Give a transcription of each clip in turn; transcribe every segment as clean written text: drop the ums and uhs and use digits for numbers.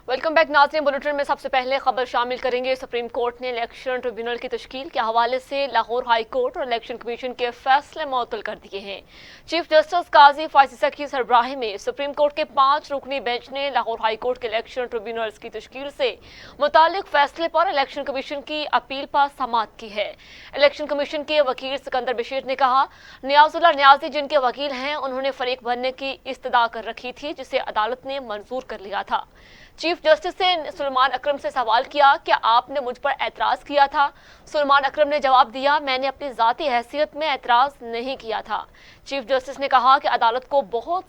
Welcome back नाज़रीन। Bulletin में सबसे पहले खबर शामिल करेंगे। सुप्रीम कोर्ट ने इलेक्शन ट्रिब्यूनल की तश्कील के हवाले से लाहौर हाई कोर्ट और इलेक्शन कमीशन के फैसले मुअत्तल कर दिए हैं। चीफ जस्टिस काजी फाइज़ की सरबराही में सुप्रीम कोर्ट के 5 रुकनी बेंच ने लाहौर हाई कोर्ट के इलेक्शन ट्रिब्यूनल्स की तश्कील से मुतालिक फैसले पर इलेक्शन कमीशन की अपील पर समाअत की है। इलेक्शन कमीशन के वकील सिकंदर बशीर ने कहा, नियाजुल्लाह नियाजी जिनके वकील हैं उन्होंने फरीक बनने की इस्तदा कर रखी थी, जिसे अदालत ने मंजूर कर लिया था। चीफ जस्टिस ने सुलेमान अकरम से सवाल किया कि आपने मुझ पर एतराज किया था। सुलेमान अकरम ने जवाब दिया, मैंने अपनी जाती हैसियत में एतराज नहीं किया था। चीफ जस्टिस ने कहा कि अदालत को बहुत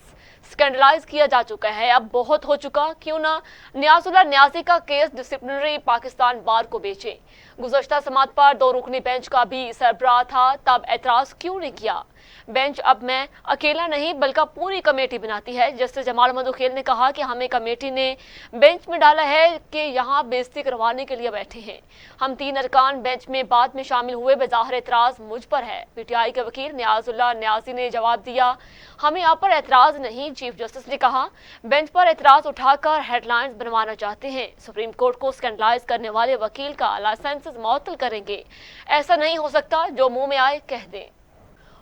स्कैंडलाइज किया जा चुका है, अब बहुत हो चुका, क्यों ना नियाजुल्लाह नियाजी का केस डिसिप्लिनरी पाकिस्तान बार को बेचे। गुज़श्ता समात पर 2 रुकनी बेंच का भी सरबराह था, तब एतराज क्यों नहीं किया। बेंच अब मैं अकेला नहीं बल्कि पूरी कमेटी बनाती है। जस्टिस जमाल मधुखेल ने कहा कि हमें कमेटी ने बेंच में डाला है कि यहाँ बेइज्जती करवाने के लिए बैठे हैं। हम 3 अरकान बेंच में बाद में शामिल हुए, बेज़ाहिर एतराज मुझ पर है। पीटीआई के वकील नियाजुल्लाह नियाजी ने जवाब दिया, हमें यहाँ पर एतराज नहीं। चीफ जस्टिस ने कहा, बेंच पर एतराज उठाकर हेडलाइंस बनवाना चाहते हैं। सुप्रीम कोर्ट को स्कैंडलाइज करने वाले वकील का लाइसेंस मुअत्तल करेंगे। ऐसा नहीं हो सकता जो मुंह में आए कह दें।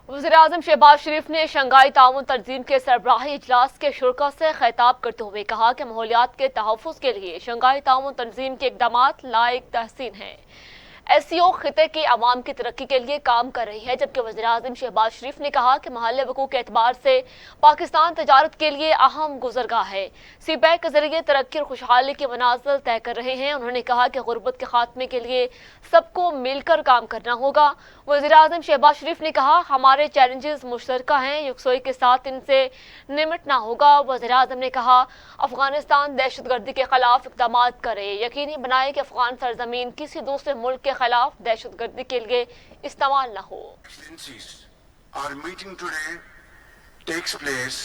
वज़ीर-ए-आज़म शहबाज शरीफ ने शंघाई ताउन तंजीम के सरबराही इजलास के शुरका से खिताब करते हुए कहा कि माहौलियात के तहफ़्फ़ुज़ के लिए शंघाई ताउन तंजीम के इक़दामात लायक तहसीन हैं। एससीओ खिते की आवाम की तरक्की के लिए काम कर रही है, जबकि वज़ीर-ए-आज़म शहबाज शरीफ ने कहा कि महल वक़ूफ़ के एतबार से पाकिस्तान तजारत के लिए अहम गुज़रगाह है। सीपैक के जरिए तरक्की और खुशहाली के मनाज़िल तय कर रहे हैं। उन्होंने कहा कि गुर्बत के खात्मे के लिए सबको मिलकर काम करना होगा। वज़ीर-ए-आज़म शहबाज शरीफ ने कहा, हमारे चैलेंजेस मुश्तरका हैं, यकसोई के साथ इनसे निमटना होगा। वज़ीर-ए-आज़म ने कहा, अफगानिस्तान दहशतगर्दी के खिलाफ इक़दामात करे, यकीनी बनाए कि अफगान सरजमीन किसी दूसरे मुल्क के खिलाफ दहशतगर्दी के लिए इस्तेमाल न हो। Our meeting today takes place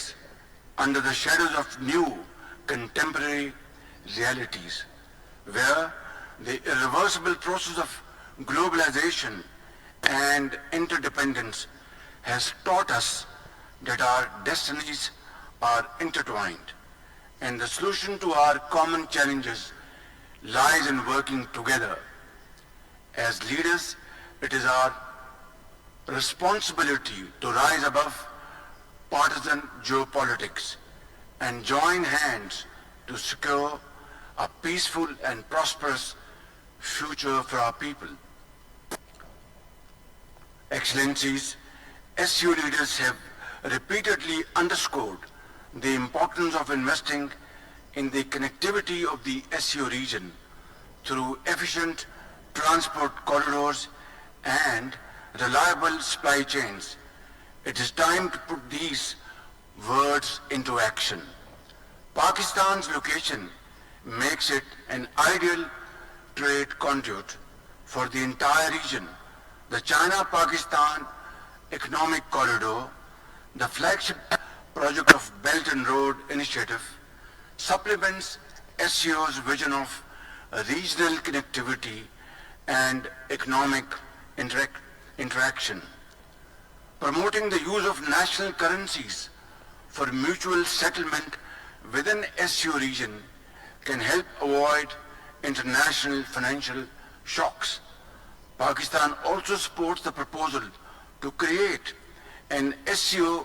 under the shadows of new contemporary realities, where the irreversible process of globalization and interdependence has taught us that our destinies are intertwined, and the solution to our common challenges lies in working together. As leaders, it is our responsibility to rise above partisan geopolitics and join hands to secure a peaceful and prosperous future for our people. Excellencies, SCO leaders have repeatedly underscored the importance of investing in the connectivity of the SCO region through efficient transport corridors and reliable supply chains. It is time to put these words into action. Pakistan's location makes it an ideal trade conduit for the entire region. The China-Pakistan Economic Corridor, the flagship project of Belt and Road Initiative, supplements SCO's vision of regional connectivity and economic interaction. Promoting the use of national currencies for mutual settlement within SCO region can help avoid international financial shocks. Pakistan also supports the proposal to create an SCO.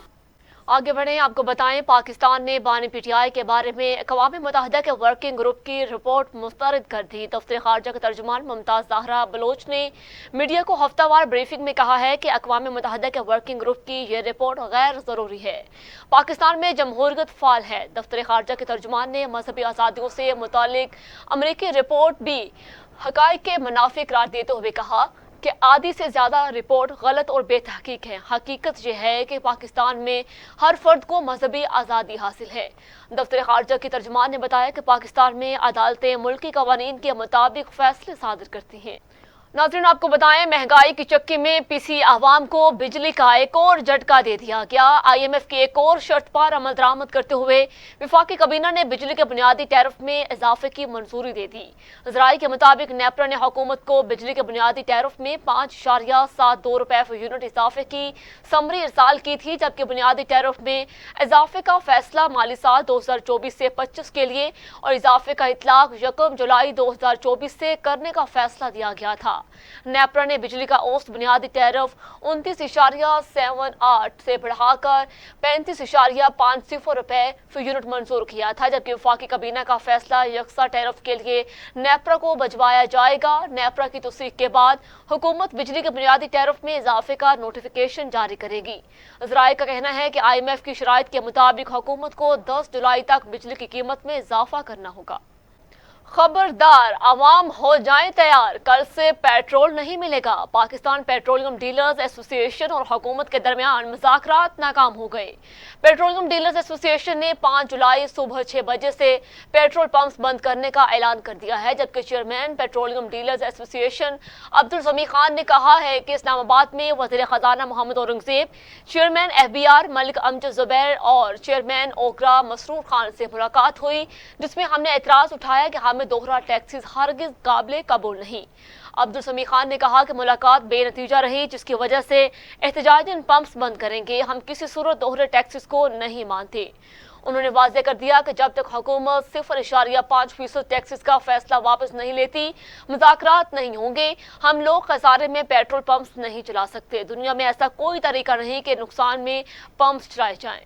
आगे बढ़ें, आपको बताएं, पाकिस्तान ने बानी PTI के बारे में अक़वाम मुत्तहिदा के वर्किंग ग्रुप की रिपोर्ट मुस्तरद कर दी। दफ्तर ख़ारजा के तर्जुमान मुमताज़ ज़हरा बलोच ने मीडिया को हफ्तावार ब्रीफिंग में कहा है कि अक़वाम मुत्तहिदा के वर्किंग ग्रुप की यह रिपोर्ट गैर ज़रूरी है। पाकिस्तान में जमहूरियत फ़ाल है। दफ्तर ख़ारजा के तर्जुमान ने मजहबी आज़ादियों से मुतालिक अमरीकी रिपोर्ट भी हक़ाइक़ के मुनाफ़ी करार देते हुए कहा कि आधी से ज़्यादा रिपोर्ट गलत और बेतहकीक है। हकीकत यह है कि पाकिस्तान में हर फर्द को मजहबी आज़ादी हासिल है। दफ्तर ख़ारजा की तर्जुमान ने बताया कि पाकिस्तान में अदालतें मुल्की कवानीन के मुताबिक फ़ैसले सादर करती हैं। नाज़रीन, आपको बताएं, महंगाई की चक्की में पिसी आवाम को बिजली का एक और झटका दे दिया गया। IMF की एक और शर्त पर अमल दरामद करते हुए वफाकी काबीना ने बिजली के बुनियादी टैरिफ में इजाफे की मंजूरी दे दी। ज़राए के मुताबिक नेपरा ने हुकूमत को बिजली के बुनियादी टैरिफ में 5.72 रुपए फी यूनिट इजाफे की समरी इरसाल की थी, जबकि बुनियादी टैरिफ में इजाफे का फैसला माली साल 2024 से 25 के लिए और इजाफे का इतलाक 1 जुलाई 2024 से करने का फैसला दिया गया था। नेपरा ने बिजली का औसत बुनियादी टैरिफ 29.78 से बढ़ाकर 35.50 रुपए फी यूनिट मंजूर किया था, जबकि वफाकी काबीना का फैसला यकसा टैरिफ के लिए नेपरा को भिजवाया जाएगा। नेपरा की तौसीक के बाद हुकूमत बिजली के बुनियादी टैरिफ में इजाफे का नोटिफिकेशन जारी करेगी। ज़राए का कहना है कि IMF की शराइत के मुताबिक हुकूमत को 10 जुलाई तक बिजली की कीमत में इजाफा करना होगा। खबरदार, आवाम हो जाएं तैयार, कल से पेट्रोल नहीं मिलेगा। पाकिस्तान पेट्रोलियम डीलर्स एसोसिएशन और हुकूमत के दरमियान मुज़ाकरात नाकाम हो गए। पेट्रोलियम डीलर्स एसोसिएशन ने 5 जुलाई सुबह 6 बजे से पेट्रोल पंप्स बंद करने का ऐलान कर दिया है, जबकि chairman petroleum dealers association Abdul समी खान ने कहा है कि इस्लामाबाद में वज़ीर ख़जाना मोहम्मद औरंगज़ेब, चेयरमैन FBR मलिक अमजद ज़ुबैर और चेयरमैन ओकरा मसरूर खान से मुलाकात हुई, जिसमें हमने एतराज़ उठाया कि हमें दोहरा टैक्सेस हरगिज़ काबिल कबूल नहीं। अब्दुल समी खान ने कहा कि मुलाकात बेनतीजा रही, जिसकी वजह से एहतजाजन पंप्स बंद करेंगे। हम किसी सूरत दोहरे टैक्सेस को नहीं मानते। उन्होंने वाज़ेह कर दिया कि जब तक हुकूमत 0.5% टैक्सेस का फैसला वापस नहीं लेती, मुज़ाकरात नहीं होंगे। हम लोग खसारे में पेट्रोल पंप्स नहीं चला सकते। दुनिया में ऐसा कोई तरीका नहीं कि नुकसान में पंप्स चलाए जाएं।